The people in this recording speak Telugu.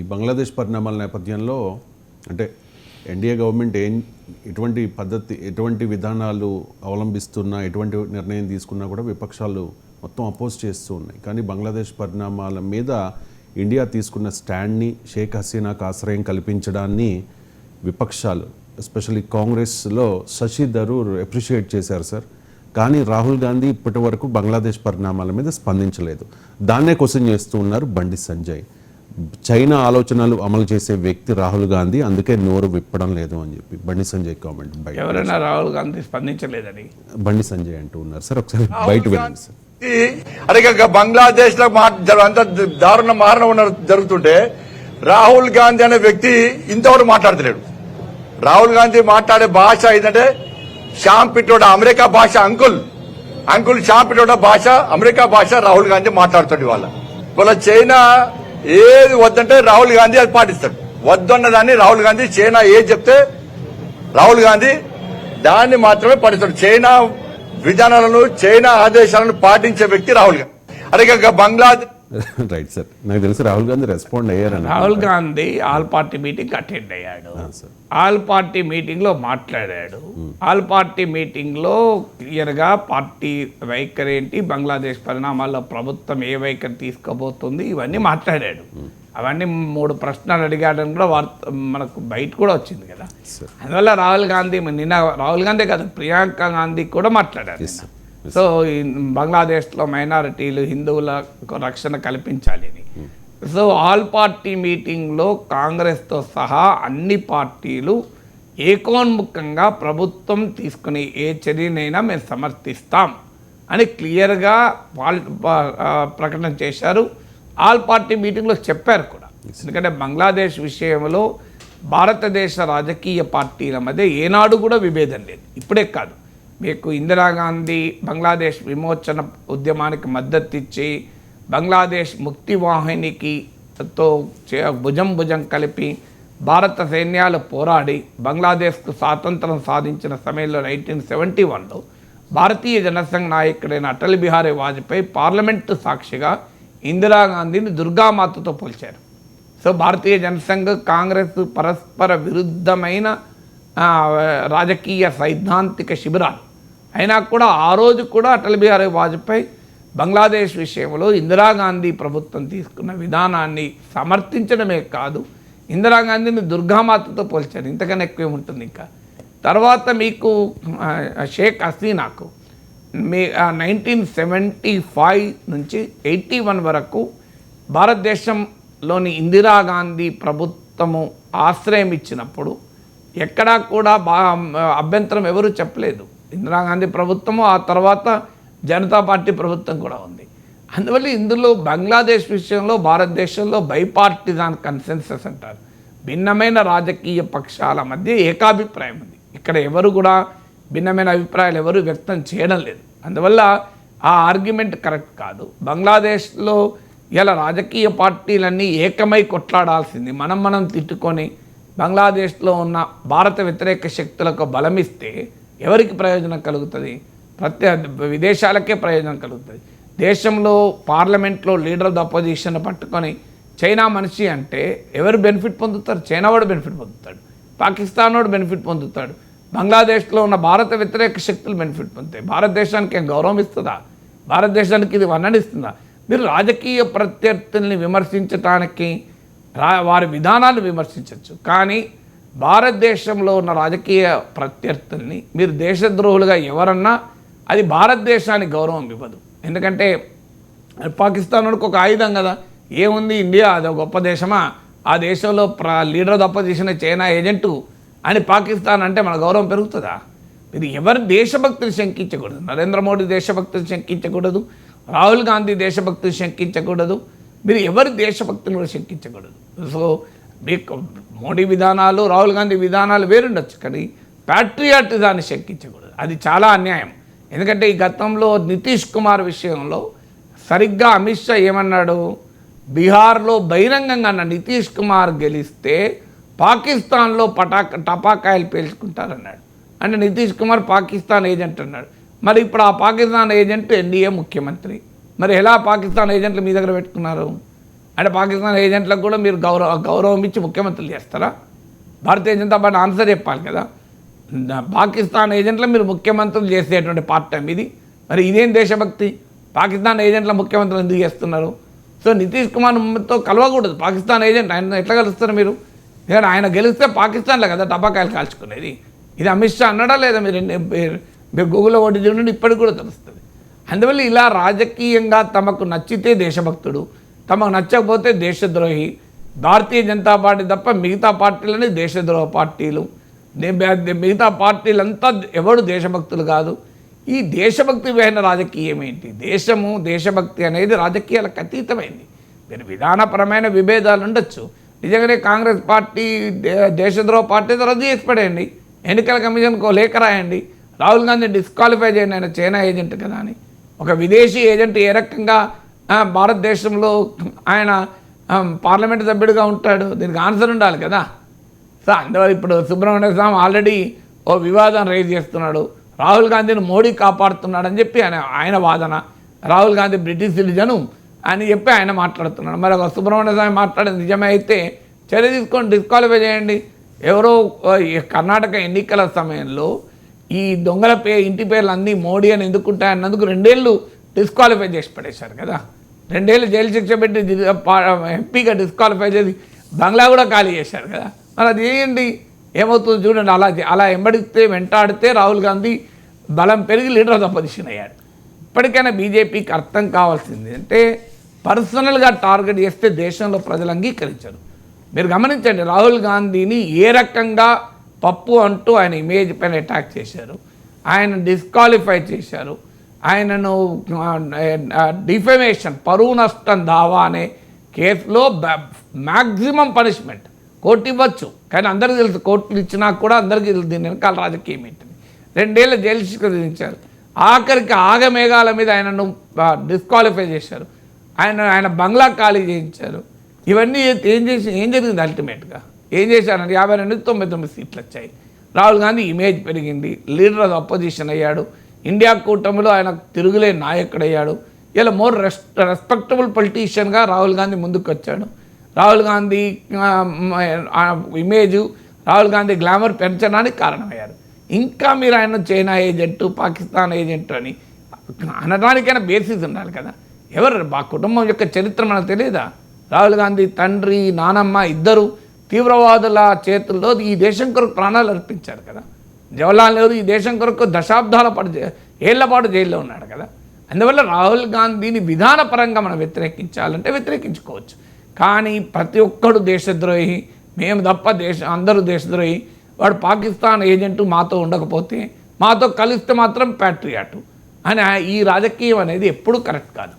ఈ బంగ్లాదేశ్ పరిణామాల నేపథ్యంలో అంటే ఎన్డీఏ గవర్నమెంట్ ఎటువంటి విధానాలు అవలంబిస్తున్నా, ఎటువంటి నిర్ణయం తీసుకున్నా కూడా విపక్షాలు మొత్తం అపోజ్ చేస్తూ ఉన్నాయి. కానీ బంగ్లాదేశ్ పరిణామాల మీద ఇండియా తీసుకున్న స్టాండ్ని, షేక్ హసీనాకు ఆశ్రయం కల్పించడాన్ని విపక్షాలు ఎస్పెషల్లీ కాంగ్రెస్లో శశి థరూర్ అప్రిషియేట్ చేశారు సార్. కానీ రాహుల్ గాంధీ ఇప్పటి వరకు బంగ్లాదేశ్ పరిణామాల మీద స్పందించలేదు. దాన్నే క్వశ్చన్ చేస్తూ ఉన్నారు బండి సంజయ్. చైనా ఆలోచనలు అమలు చేసే వ్యక్తి రాహుల్ గాంధీ, అందుకే నోరు విప్పడం లేదు అని చెప్పి బండి సంజయ్ కామెంట్. ఎవరైనా రాహుల్ గాంధీ స్పందించలేదని బండి సంజయ్ అంటూ ఉన్నారు సార్. ఒకసారి బయట వెళ్ళండి సార్. అదే బంగ్లాదేశ్ లో అంత దారుణ మారణ జరుగుతుంటే రాహుల్ గాంధీ అనే వ్యక్తి ఇంతవరకు మాట్లాడతలేడు. రాహుల్ గాంధీ మాట్లాడే భాష ఏంటంటే శ్యామ్ పిట్రోడా అమెరికా భాష, అంకుల్ శ్యామ్ పిట్రోడా భాష, అమెరికా భాష రాహుల్ గాంధీ మాట్లాడుతాడు. వాళ్ళ చైనా ఏది వద్దంటే రాహుల్ గాంధీ అది పాటిస్తాడు. వద్దన్నదాన్ని రాహుల్ గాంధీ, చైనా ఏది చెప్తే రాహుల్ గాంధీ దాన్ని మాత్రమే పాటిస్తాడు. చైనా విధానాలను, చైనా ఆదేశాలను పాటించే వ్యక్తి రాహుల్ గాంధీ. అదే బంగ్లాదేశ్ రైట్ సార్, నాకు తెలిసి రాహుల్ గాంధీ రెస్పాండ్ అయ్యారని. Rahul Gandhi all party meeting attend అయ్యాడు, ఆల్ పార్టీ మీటింగ్ లో మాట్లాడాడు. ఆల్ పార్టీ మీటింగ్ లో క్లియర్ గా పార్టీ వైఖరి ఏంటి, బంగ్లాదేశ్ పరిణామాల్లో ప్రభుత్వం ఏ వైఖరి తీసుకోబోతుంది, ఇవన్నీ మాట్లాడాడు. అవన్నీ 3 ప్రశ్నలు అడిగాడని కూడా మనకు బయట కూడా వచ్చింది కదా. అందువల్ల రాహుల్ గాంధీ నిన్న, రాహుల్ గాంధీ కాదు ప్రియాంక గాంధీ కూడా మాట్లాడారు. సో బంగ్లాదేశ్లో మైనారిటీలు, హిందువులకు రక్షణ కల్పించాలని. సో ఆల్ పార్టీ మీటింగ్లో కాంగ్రెస్తో సహా అన్ని పార్టీలు ఏకోన్ముఖంగా ప్రభుత్వం తీసుకునే ఏ చర్యనైనా మేము సమర్థిస్తాం అని క్లియర్గా ప్రకటన చేశారు. ఆల్ పార్టీ మీటింగ్లో చెప్పారు కూడా. ఎందుకంటే బంగ్లాదేశ్ విషయంలో భారతదేశ రాజకీయ పార్టీల మధ్య ఏనాడు కూడా విభేదం లేదు. ఇప్పుడే కాదు, మీకు ఇందిరాగాంధీ బంగ్లాదేశ్ విమోచన ఉద్యమానికి మద్దతు ఇచ్చి బంగ్లాదేశ్ ముక్తి వాహినికి భుజం కలిపి భారత సైన్యాలు పోరాడి బంగ్లాదేశ్కు స్వాతంత్రం సాధించిన సమయంలో 1971లో భారతీయ జనసంఘ్ నాయకుడైన అటల్ బిహారీ వాజ్పేయి పార్లమెంటు సాక్షిగా ఇందిరాగాంధీని దుర్గామాతతో పోల్చారు. సో భారతీయ జనసంఘ్, కాంగ్రెస్ పరస్పర విరుద్ధమైన రాజకీయ సైద్ధాంతిక శిబిరాలు అయినా కూడా ఆ రోజు కూడా అటల్ బిహారీ వాజ్పేయి బంగ్లాదేశ్ విషయంలో ఇందిరాగాంధీ ప్రభుత్వం తీసుకున్న విధానాన్ని సమర్థించడమే కాదు, ఇందిరాగాంధీని దుర్గామాతతో పోల్చారు. ఇంతకన్నా ఎక్కువ ఉంటుంది. ఇంకా తర్వాత మీకు షేక్ హసీనాకు 1975 నుంచి 81 వరకు భారతదేశంలోని ఇందిరాగాంధీ ప్రభుత్వము ఆశ్రయం ఇచ్చినప్పుడు ఎక్కడా కూడా అభ్యంతరం ఎవరూ చెప్పలేదు. ఇందిరాగాంధీ ప్రభుత్వము, ఆ తర్వాత జనతా పార్టీ ప్రభుత్వం కూడా ఉంది. అందువల్ల ఇందులో బంగ్లాదేశ్ విషయంలో భారతదేశంలో బైపార్టిజాన్ కన్సెన్సస్ అంటారు, భిన్నమైన రాజకీయ పక్షాల మధ్య ఏకాభిప్రాయం ఉంది. ఇక్కడ ఎవరు కూడా భిన్నమైన అభిప్రాయాలు ఎవరు వ్యక్తం చేయడం లేదు. అందువల్ల ఆ ఆర్గ్యుమెంట్ కరెక్ట్ కాదు. బంగ్లాదేశ్లో ఇలా రాజకీయ పార్టీలన్నీ ఏకమై కొట్లాడాల్సింది. మనం తిట్టుకొని బంగ్లాదేశ్లో ఉన్న భారత వ్యతిరేక శక్తులకు బలమిస్తే ఎవరికి ప్రయోజనం కలుగుతుంది? విదేశాలకే ప్రయోజనం కలుగుతుంది. దేశంలో పార్లమెంట్లో లీడర్ ఆఫ్ ద అపోజిషన్ పట్టుకొని చైనా మనిషి అంటే ఎవరు బెనిఫిట్ పొందుతారు? చైనా వాడు బెనిఫిట్ పొందుతాడు, పాకిస్తాన్ వాడు బెనిఫిట్ పొందుతాడు, బంగ్లాదేశ్లో ఉన్న భారత వ్యతిరేక శక్తులు బెనిఫిట్ పొందుతాయి. భారతదేశానికి ఏం గౌరవం ఇస్తుందా? భారతదేశానికి ఇది వర్ణనిస్తుందా? మీరు రాజకీయ ప్రత్యర్థుల్ని విమర్శించటానికి వారి విధానాలు విమర్శించవచ్చు, కానీ భారతదేశంలో ఉన్న రాజకీయ ప్రత్యర్థుల్ని మీరు దేశద్రోహులుగా ఎవరన్నా అది భారతదేశానికి గౌరవం ఇవ్వదు. ఎందుకంటే పాకిస్తాన్ వాడికి ఒక ఆయుధం కదా, ఏముంది ఇండియా అది ఒక గొప్ప దేశమా, ఆ దేశంలో leader of the opposition China agent అని పాకిస్తాన్ అంటే మన గౌరవం పెరుగుతుందా? మీరు ఎవరి దేశభక్తిని శంకించకూడదు. నరేంద్ర మోడీ దేశభక్తిని శంకించకూడదు, రాహుల్ గాంధీ దేశభక్తిని శంకించకూడదు, మీరు ఎవరి దేశభక్తిని కూడా శంకించకూడదు. సో మీకు మోడీ విధానాలు, రాహుల్ గాంధీ విధానాలు వేరుండొచ్చు, కానీ ప్యాట్రియాటిజాన్ని శంకించకూడదు. అది చాలా అన్యాయం. ఎందుకంటే ఈ గతంలో నితీష్ కుమార్ విషయంలో సరిగ్గా అమిత్ షా ఏమన్నాడు? బీహార్లో బహిరంగంగా అన్న నితీష్ కుమార్ గెలిస్తే పాకిస్తాన్లో టపాకాయలు పేల్చుకుంటారన్నాడు. అంటే నితీష్ కుమార్ పాకిస్తాన్ ఏజెంట్ అన్నాడు. మరి ఇప్పుడు ఆ పాకిస్తాన్ ఏజెంట్ ఎన్డీఏ ముఖ్యమంత్రి. మరి ఎలా పాకిస్తాన్ ఏజెంట్లు మీ దగ్గర పెట్టుకున్నారు అంటే పాకిస్తాన్ ఏజెంట్లకు కూడా మీరు గౌరవం ఇచ్చి ముఖ్యమంత్రులు చేస్తారా? భారతీయ జనతా పార్టీ ఆన్సర్ చెప్పాలి కదా. పాకిస్తాన్ ఏజెంట్ల మీరు ముఖ్యమంత్రులు చేసేటువంటి పార్ట్ టైం ఇది. మరి ఇదేం దేశభక్తి? పాకిస్తాన్ ఏజెంట్ల ముఖ్యమంత్రులు ఎందుకు చేస్తున్నారు? సో నితీష్ కుమార్తో కలవకూడదు పాకిస్తాన్ ఏజెంట్. ఆయన ఎట్లా కలుస్తారు మీరు? ఎందుకంటే ఆయన గెలిస్తే పాకిస్తాన్లో కదా టపాకాయలు కాల్చుకునేది. ఇది అమిత్ షా అన్నాడా లేదా? మీరు గూగుల్లో ఒకటి చూడండి, ఇప్పటికి కూడా తెలుస్తుంది. అందువల్ల ఇలా రాజకీయంగా తమకు నచ్చితే దేశభక్తుడు, తమకు నచ్చకపోతే దేశద్రోహి. భారతీయ జనతా పార్టీ తప్ప మిగతా పార్టీలని దేశద్రోహ పార్టీలు, మిగతా పార్టీలంతా ఎవడు దేశభక్తులు కాదు. ఈ దేశభక్తి విహీన రాజకీయం ఏంటి? దేశము దేశభక్తి అనేది రాజకీయాలకు అతీతమైంది. మీరు విధానపరమైన విభేదాలు ఉండొచ్చు. నిజంగానే కాంగ్రెస్ పార్టీ దేశద్రోహ పార్టీ రద్దు చేసి పడేయండి, ఎన్నికల కమిషన్కు లేఖ రాయండి, రాహుల్ గాంధీ డిస్క్వాలిఫై చేయండి, ఆయన చైనా ఏజెంట్ కదా అని. ఒక విదేశీ ఏజెంట్ ఏ రకంగా భారతదేశంలో ఆయన పార్లమెంట్ సభ్యుడిగా ఉంటాడు? దీనికి ఆన్సర్ ఉండాలి కదా. సో అందువల్ల ఇప్పుడు సుబ్రహ్మణ్య స్వామి ఆల్రెడీ ఓ వివాదం రైజ్ చేస్తున్నాడు. రాహుల్ గాంధీని మోడీ కాపాడుతున్నాడని చెప్పి ఆయన వాదన. రాహుల్ గాంధీ బ్రిటిష్ సిటిజను అని చెప్పి ఆయన మాట్లాడుతున్నాడు. మరి ఒక సుబ్రహ్మణ్య స్వామి మాట్లాడేది నిజమే అయితే చర్య తీసుకొని డిస్క్వాలిఫై చేయండి. ఎవరో కర్ణాటక ఎన్నికల సమయంలో ఈ దొంగల ఇంటి పేర్లు అన్నీ మోడీ అని ఎందుకుంటాయన్నందుకు 2 ఏళ్ళు డిస్క్వాలిఫై చేసి పడేశారు కదా. 2 ఏళ్ళు జైలు శిక్ష పెట్టి ఎంపీగా డిస్క్వాలిఫై చేసి బంగ్లా కూడా ఖాళీ చేశారు కదా. మరి అది చేయండి, ఏమవుతుందో చూడండి. అలా వెంటాడితే రాహుల్ గాంధీ బలం పెరిగి లీడర్ ఆఫ్ ద అపోజిషన్ అయ్యాడు. ఇప్పటికైనా బీజేపీకి అర్థం కావాల్సింది అంటే పర్సనల్గా టార్గెట్ చేస్తే దేశంలో ప్రజలు అంగీకరించరు. మీరు గమనించండి, రాహుల్ గాంధీని ఏ రకంగా పప్పు అంటూ ఆయన ఇమేజ్ పైన అటాక్ చేశారు, ఆయన డిస్క్వాలిఫై చేశారు, ఆయనను డిఫెమేషన్ పరువు నష్టం దావా అనే కేసులో మ్యాక్సిమం పనిష్మెంట్ కోర్టు ఇవ్వచ్చు. కానీ అందరికీ తెలుసు కోర్టులు ఇచ్చినా కూడా అందరికీ తెలుసు దీని వెనకాల రాజకీయం ఏంటని. 2 ఏళ్ళ జైలు శిక్ష విధించారు. ఆఖరికి ఆగమేఘాల మీద ఆయనను డిస్క్వాలిఫై చేశారు. ఆయన బంగ్లా ఖాళీ చేయించారు. ఇవన్నీ ఏం జరిగింది? అల్టిమేట్గా ఏం చేశారంటే 52-99 సీట్లు వచ్చాయి. రాహుల్ గాంధీ ఇమేజ్ పెరిగింది, లీడర్ ఆఫ్ అపోజిషన్ అయ్యాడు, ఇండియా కూటమిలో ఆయన తిరుగులే నాయకుడయ్యాడు. ఇలా మోర్ రెస్పెక్టబుల్ పొలిటీషియన్గా రాహుల్ గాంధీ ముందుకు వచ్చాడు. రాహుల్ గాంధీ ఇమేజు, రాహుల్ గాంధీ గ్లామర్ పెంచడానికి కారణమయ్యారు. ఇంకా మీరు ఆయన చైనా ఏజెంటు, పాకిస్తాన్ ఏజెంటు అని అనడానికైనా బేసిస్ ఉండాలి కదా. ఎవరు మా కుటుంబం యొక్క చరిత్ర మనకు తెలియదా? రాహుల్ గాంధీ తండ్రి, నానమ్మ ఇద్దరు తీవ్రవాదుల చేతుల్లో ఈ దేశం కొరకు ప్రాణాలు అర్పించారు కదా. జవహర్లాల్ నెహ్రూ ఈ దేశం కొరకు దశాబ్దాల పాటు ఏళ్ల పాటు జైల్లో ఉన్నాడు కదా. అందువల్ల రాహుల్ గాంధీని విధానపరంగా మనం వ్యతిరేకించాలంటే వ్యతిరేకించుకోవచ్చు. కానీ ప్రతి ఒక్కడు దేశద్రోహి, మేము తప్ప అందరూ దేశద్రోహి, వాడు పాకిస్తాన్ ఏజెంటు మాతో ఉండకపోతే, మాతో కలిస్తే మాత్రం ప్యాట్రియాటు అని ఈ రాజకీయం అనేది ఎప్పుడూ కరెక్ట్ కాదు.